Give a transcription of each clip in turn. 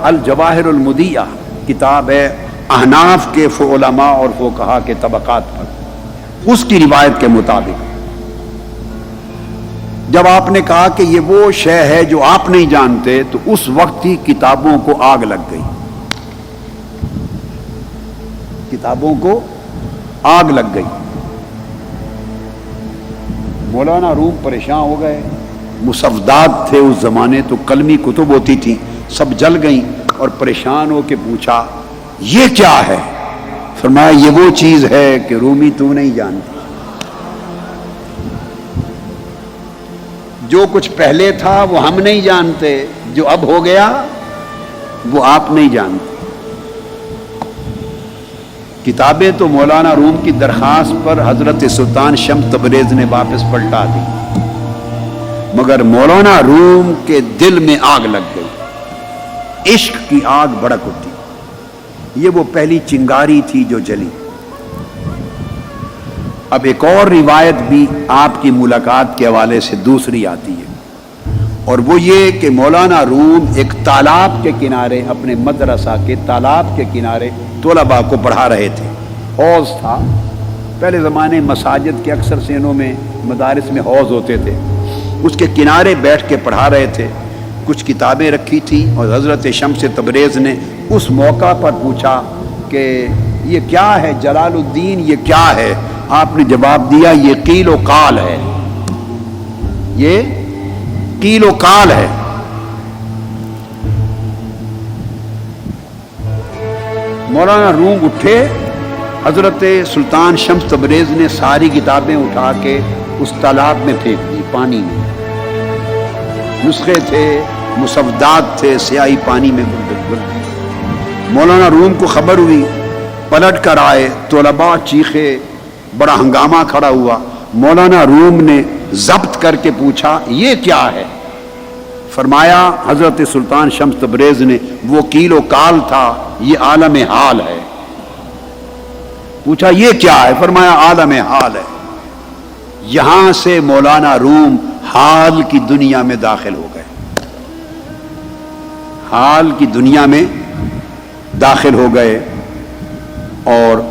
الجواہر المدیہ کتاب ہے احناف کے علماء اور فقہا کے طبقات پر، اس کی روایت کے مطابق جب آپ نے کہا کہ یہ وہ شے ہے جو آپ نہیں جانتے تو اس وقت ہی کتابوں کو آگ لگ گئی، کتابوں کو آگ لگ گئی۔ مولانا روم پریشان ہو گئے، مسودات تھے اس زمانے تو قلمی کتب ہوتی تھی، سب جل گئیں اور پریشان ہو کے پوچھا یہ کیا ہے؟ فرمایا یہ وہ چیز ہے کہ رومی تو نہیں جانتی، جو کچھ پہلے تھا وہ ہم نہیں جانتے، جو اب ہو گیا وہ آپ نہیں جانتے۔ کتابیں تو مولانا روم کی درخواست پر حضرت سلطان شمس تبریز نے واپس پلٹا دی، مگر مولانا روم کے دل میں آگ لگ گئی، عشق کی آگ بھڑک اٹھی۔ یہ وہ پہلی چنگاری تھی جو جلی۔ اب ایک اور روایت بھی آپ کی ملاقات کے حوالے سے دوسری آتی ہے، اور وہ یہ کہ مولانا روم ایک تالاب کے کنارے، اپنے مدرسہ کے تالاب کے کنارے طلباء کو پڑھا رہے تھے۔ حوض تھا، پہلے زمانے مساجد کے اکثر سینوں میں مدارس میں حوض ہوتے تھے، اس کے کنارے بیٹھ کے پڑھا رہے تھے۔ کچھ کتابیں رکھی تھی اور حضرت شمس تبریز نے اس موقع پر پوچھا کہ یہ کیا ہے جلال الدین، یہ کیا ہے؟ آپ نے جواب دیا یہ قیل و قال ہے، یہ قیل و قال ہے۔ مولانا روم اٹھے، حضرت سلطان شمس تبریز نے ساری کتابیں اٹھا کے اس تالاب میں پھینک دی، پانی میں۔ نسخے تھے، مسودات تھے، سیاہی پانی میں گل۔ مولانا روم کو خبر ہوئی، پلٹ کر آئے، طلباء چیخے، بڑا ہنگامہ کھڑا ہوا۔ مولانا روم نے ضبط کر کے پوچھا یہ کیا ہے؟ فرمایا حضرت سلطان شمس تبریز نے وہ قیل و قال تھا، یہ عالم حال ہے۔ پوچھا یہ کیا ہے؟ فرمایا عالم حال ہے۔ یہاں سے مولانا روم حال کی دنیا میں داخل ہو گئے، حال کی دنیا میں داخل ہو گئے۔ اور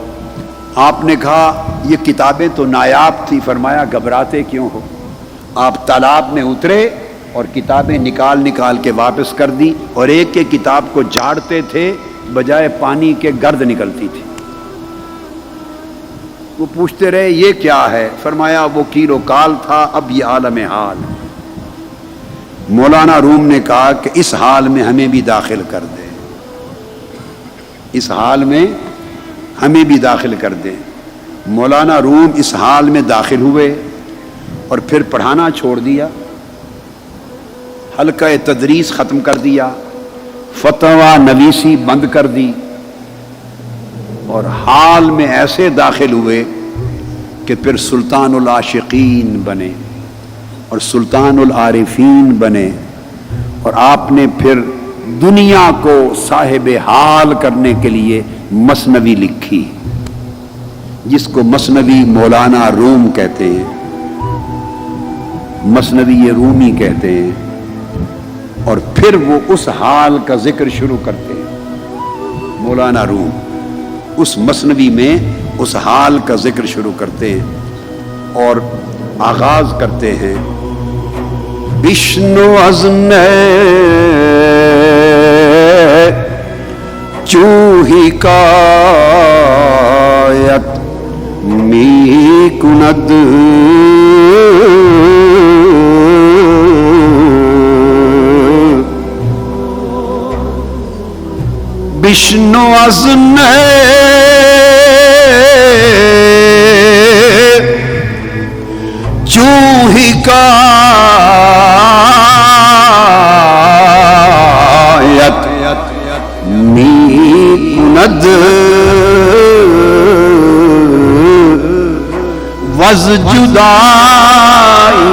آپ نے کہا یہ کتابیں تو نایاب تھی، فرمایا گھبراتے کیوں ہو؟ آپ تالاب میں اترے اور کتابیں نکال نکال کے واپس کر دی، اور ایک ایک کتاب کو جھاڑتے تھے، بجائے پانی کے گرد نکلتی تھی۔ وہ پوچھتے رہے یہ کیا ہے؟ فرمایا وہ قیل و قال تھا، اب یہ عالم حال۔ مولانا روم نے کہا کہ اس حال میں ہمیں بھی داخل کر دے، اس حال میں ہمیں بھی داخل کر دے۔ مولانا روم اس حال میں داخل ہوئے اور پھر پڑھانا چھوڑ دیا، حلقہ تدریس ختم کر دیا، فتویٰ نویسی بند کر دی، اور حال میں ایسے داخل ہوئے کہ پھر سلطان العاشقین بنے اور سلطان العارفین بنے، اور آپ نے پھر دنیا کو صاحب حال کرنے کے لیے مثنوی لکھی، جس کو مثنوی مولانا روم کہتے ہیں، مثنوی رومی کہتے ہیں۔ اور پھر وہ اس حال کا ذکر شروع کرتے ہیں، مولانا روم اس مثنوی میں اس حال کا ذکر شروع کرتے ہیں اور آغاز کرتے ہیں وشنو ازن چوہی کایت می کند وشنو ازن چوہی کایت می کند وز جدائی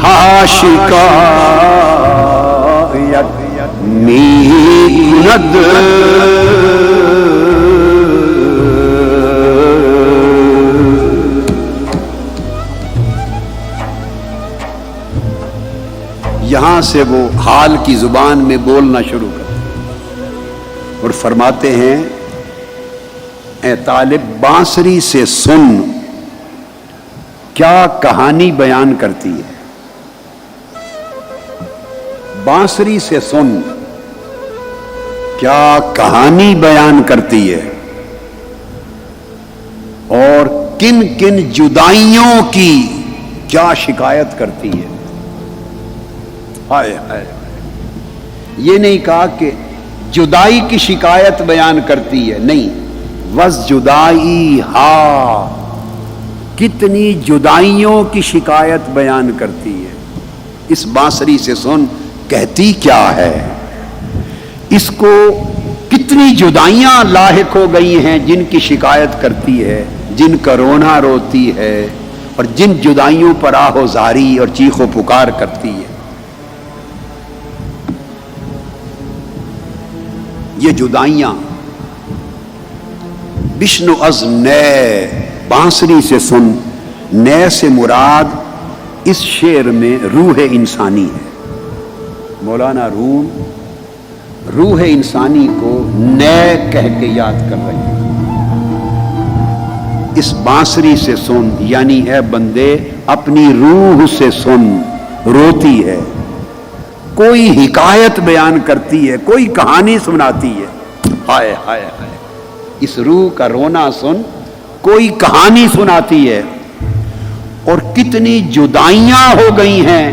حاشکایت می کند یہاں یہاں سے وہ حال کی زبان میں بولنا شروع کر اور فرماتے ہیں اے طالب بانسری سے سن کیا کہانی بیان کرتی ہے. بانسری سے سن کیا کہانی بیان کرتی ہے اور کن کن جدائیوں کی کیا شکایت کرتی ہے. ہائے ہائے، یہ نہیں کہا کہ جدائی کی شکایت بیان کرتی ہے، نہیں، وز جدائی ہا، کتنی جدائیوں کی شکایت بیان کرتی ہے. اس بانسری سے سن کہتی کیا ہے، اس کو کتنی جدائیاں لاحق ہو گئی ہیں جن کی شکایت کرتی ہے، جن کا رونا روتی ہے اور جن جدائیوں پر آہ و زاری اور چیخ و پکار کرتی ہے. یہ جدائیاں بشنو از نئے، بانسری سے سن، نئے سے مراد اس شعر میں روح انسانی ہے. مولانا روم روح انسانی کو نئے کہہ کے یاد کر رہے ہیں. اس بانسری سے سن یعنی اے بندے اپنی روح سے سن، روتی ہے، کوئی حکایت بیان کرتی ہے، کوئی کہانی سناتی ہے. ہائے ہائے ہائے، اس روح کا رونا سن، کوئی کہانی سناتی ہے. اور کتنی جدائیاں ہو گئی ہیں،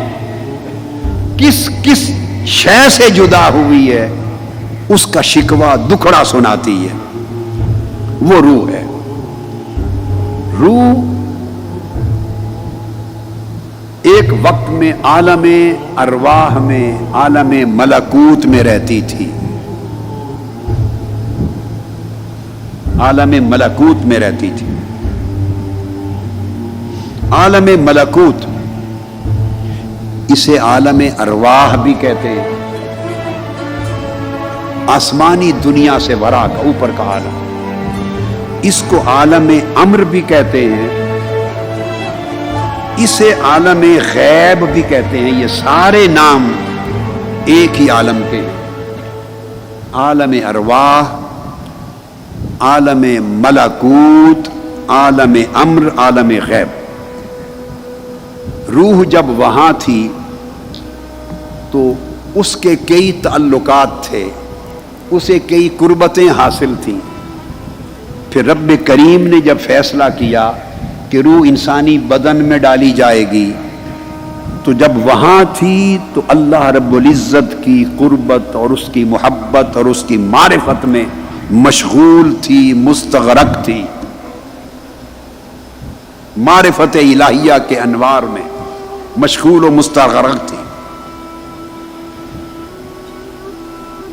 کس کس شے سے جدا ہوئی ہے، اس کا شکوہ دکھڑا سناتی ہے. وہ روح ہے. روح ایک وقت میں عالم ارواح میں، عالم ملکوت میں رہتی تھی. عالم ملکوت میں رہتی تھی. عالم ملکوت، اسے عالم ارواح بھی کہتے ہیں. آسمانی دنیا سے ورا کا، اوپر کا عالم. اس کو عالم امر بھی کہتے ہیں، اسے عالم غیب بھی کہتے ہیں. یہ سارے نام ایک ہی عالم کے ہیں. عالم ارواح، عالم ملکوت، عالم امر، عالم غیب. روح جب وہاں تھی تو اس کے کئی تعلقات تھے، اسے کئی قربتیں حاصل تھیں. پھر رب کریم نے جب فیصلہ کیا کہ روح انسانی بدن میں ڈالی جائے گی، تو جب وہاں تھی تو اللہ رب العزت کی قربت اور اس کی محبت اور اس کی معرفت میں مشغول تھی، مستغرق تھی. معرفت الہیہ کے انوار میں مشغول و مستغرق تھی.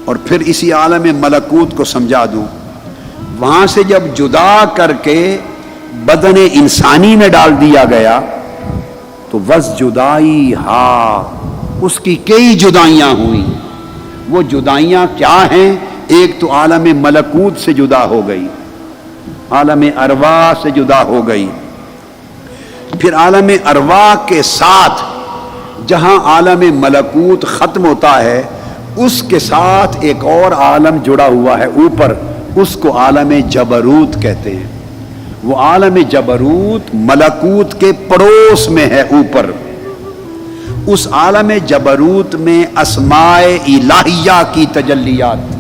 اور پھر اسی عالم ملکوت کو سمجھا دوں، وہاں سے جب جدا کر کے بدن انسانی میں ڈال دیا گیا تو وز جدائی ہا، اس کی کئی جدائیاں ہوئیں. وہ جدائیاں کیا ہیں؟ ایک تو عالم ملکوت سے جدا ہو گئی، عالم ارواح سے جدا ہو گئی. پھر عالم ارواح کے ساتھ جہاں عالم ملکوت ختم ہوتا ہے، اس کے ساتھ ایک اور عالم جڑا ہوا ہے اوپر، اس کو عالم جبروت کہتے ہیں. وہ عالم جبروت ملکوت کے پڑوس میں ہے اوپر. اس عالم جبروت میں اسماء الہیہ کی تجلیات